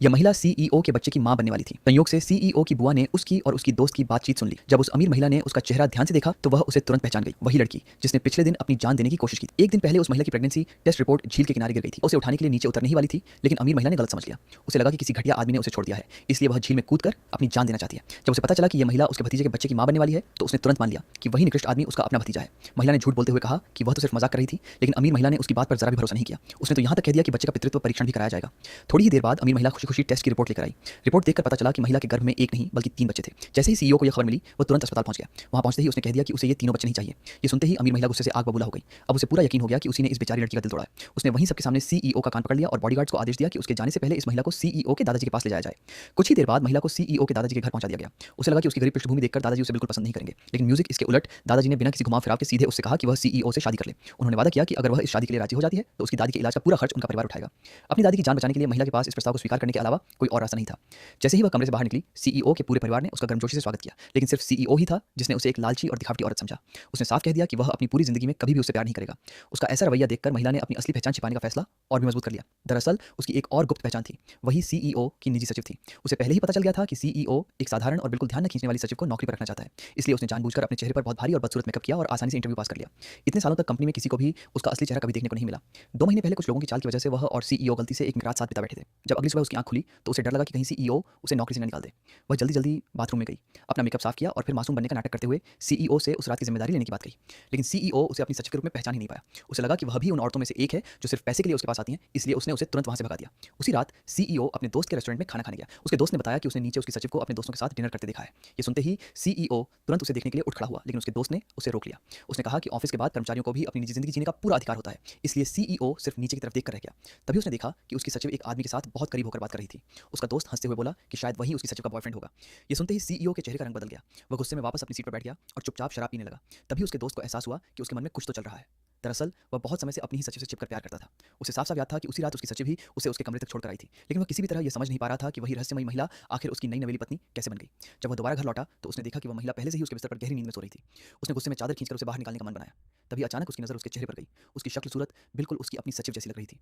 यह महिला सीईओ के बच्चे की मां बनने वाली थी। संयोग से सीईओ की बुआ ने उसकी और उसकी दोस्त की बातचीत सुन ली। जब उस अमीर महिला ने उसका चेहरा ध्यान से देखा तो वह उसे तुरंत पहचान गई। वही लड़की जिसने पिछले दिन अपनी जान देने की कोशिश की थी। एक दिन पहले उस महिला की प्रेगनेंसी टेस्ट रिपोर्ट झील के किनारे गिर गई थी। उसे उठाने के लिए नीचे उतरने ही वाली थी, लेकिन अमीर महिला ने गलत समझ लिया। उसे लगा कि किसी घटिया आदमी ने उसे छोड़ दिया है, इसलिए वह झील में कूदकर अपनी जान देना चाहती है। जब उसे पता चला कि यह महिला उसके भतीजे के बच्चे की मां बनने वाली है तो उसने तुरंत मान लिया कि वही निकृष्ट आदमी उसका अपना भतीजा है। महिला ने झूठ बोलते हुए कहा कि वह तो सिर्फ मजाक कर रही थी, लेकिन अमीर महिला ने उसकी बात पर जरा भी भरोसा नहीं किया। उसने तो यहाँ तक कह दिया कि बच्चे का पितृत्व परीक्षण भी कराया जाएगा। थोड़ी ही देर बाद अमीर महिला खुशी खुशी टेस्ट की रिपोर्ट लेकर आई। रिपोर्ट देखकर पता चला कि महिला के गर्भ में एक नहीं बल्कि 3 बच्चे थे। जैसे ही सीईओ को यह खबर मिली, वो तुरंत अस्पताल पहुंच गया। वहां पहुंचते ही उसने कह दिया कि उसे ये तीनों बच्चे नहीं चाहिए। ये सुनते ही अमीर महिला गुस्से से आग बबूला हो गई। अब उसे पूरा यकीन हो गया कि उसी ने इस बेचारी लड़की का दिल तोड़ा है। उसने वहीं सबके सामने सीईओ का कान पकड़ लिया और बॉडीगार्ड्स को आदेश दिया कि उसके जाने से पहले इस महिला को सीईओ के दादाजी के पास ले जाया जाए। कुछ ही देर बाद महिला को सीईओ के दादाजी के घर पहुंचा दिया गया। उसे लगा कि उसकी गरीब पृष्ठभूमि देखकर दादाजी उसे बिल्कुल पसंद नहीं करेंगे, लेकिन म्यूजिक इसके उलट दादाजी ने बिना किसी घुमाव फिराव के सीधे उससे कहा कि वह सीईओ से शादी कर ले। उन्होंने वादा किया कि अगर वह इस शादी के लिए राजी हो जाती है तो उसकी दादी के इलाज का पूरा खर्च उनका परिवार उठाएगा। अपनी दादी की जान बचाने के लिए महिला के पास इस प्रस्ताव को स्वीकार करने के अलावा कोई और रास्ता नहीं था। जैसे ही वह कमरे से बाहर निकली, सीईओ के पूरे परिवार ने उसका गर्मजोशी से स्वागत किया, लेकिन सिर्फ सीईओ ही था जिसने उसे एक लालची और दिखावटी औरत समझा। उसने साफ कह दिया कि वह अपनी पूरी जिंदगी में कभी भी उससे प्यार नहीं करेगा। उसका ऐसा रवैया देखकर महिला ने अपनी असली पहचान छिपाने का फैसला और भी मजबूत कर लिया। दरअसल उसकी एक और गुप्त पहचान थी, वही सीईओ की निजी सचिव थी। उसे पहले ही पता चल गया था कि सीईओ एक साधारण और बिल्कुल ध्यान न खींचने वाली सचिव को नौकरी पर रखना चाहता है, इसलिए उसने जानबूझकर अपने चेहरे पर बहुत भारी और बदसूरत मेकअप किया और आसानी से इंटरव्यू पास कर लिया। इतने सालों तक कंपनी में किसी को भी उसका असली चेहरा कभी देखने को नहीं मिला। 2 महीने पहले कुछ लोगों की चाल की वजह से वह और सीईओ गलती से एक रात साथ बिता बैठे थे। जब अगली सुबह उसकी आंख खुली तो उसे डर लगा कि कहीं सीईओ उसे नौकरी से न निकाल दे। वह जल्दी जल्दी बाथरूम में गई, अपना मेकअप साफ किया और फिर मासूम बनने का नाटक करते हुए सीईओ से उस रात की जिम्मेदारी लेने की बात कही। लेकिन सीईओ उसे अपनी सचिव के रूप में पहचान ही नहीं पाया। उसे लगा कि वह भी उन औरतों में से एक है जो सिर्फ पैसे के लिए उसके पास आती हैं, इसलिए उसने उसे तुरंत वहां से भगा दिया। उसी रात सीईओ अपने दोस्त के रेस्टोरेंट में खाना खाने गया। उसके दोस्त ने बताया कि उसने नीचे उसकी सचिव को अपने दोस्तों के साथ डिनर करते देखा है। ये सुनते ही सीईओ तुरंत उसे देखने के लिए उठ खड़ा हुआ, लेकिन उसके दोस्त ने उसे रोक लिया। उसने कहा कि ऑफिस के बाद कर्मचारियों को भी अपनी निजी जिंदगी जीने का पूरा अधिकार होता है, इसलिए सीईओ सिर्फ नीचे की तरफ देखकर रह गया। तभी उसने देखा कि उसकी सचिव एक आदमी के साथ बहुत करीब होकर बात कर रही थी। उसका दोस्त हंसते हुए बोला कि शायद वही उसकी सचिव का बॉयफ्रेंड होगा। ये सुनते ही सीईओ के चेहरे का रंग बदल गया। वह गुस्से में वापस अपनी सीट पर बैठ गया और चुपचाप शराब पीने लगा। तभी उसके दोस्त को एहसास हुआ कि उसके मन में कुछ तो चल रहा है। दरअसल वह बहुत समय से अपनी ही सचिव से छिपकर प्यार करता था। उसे साफ साफ याद था कि उसी रात उसकी सचिव ही उसे उसके कमरे तक छोड़कर आई थी, लेकिन वह किसी भी तरह यह समझ नहीं पा रहा था कि वही रहस्यमयी महिला आखिर उसकी नई नवेली पत्नी कैसे बन गई। जब वह दोबारा घर लौटा तो उसने देखा कि वह महिला पहले से ही उसके बिस्तर पर गहरी नींद में सो रही थी। उसने गुस्से में चादर खींचकर उसे बाहर निकालने का मन बनाया। तभी अचानक उसकी नजर उसके चेहरे पर गई। उसकी शक्ल सूरत बिल्कुल उसकी अपनी सचिव जैसी लग रही थी।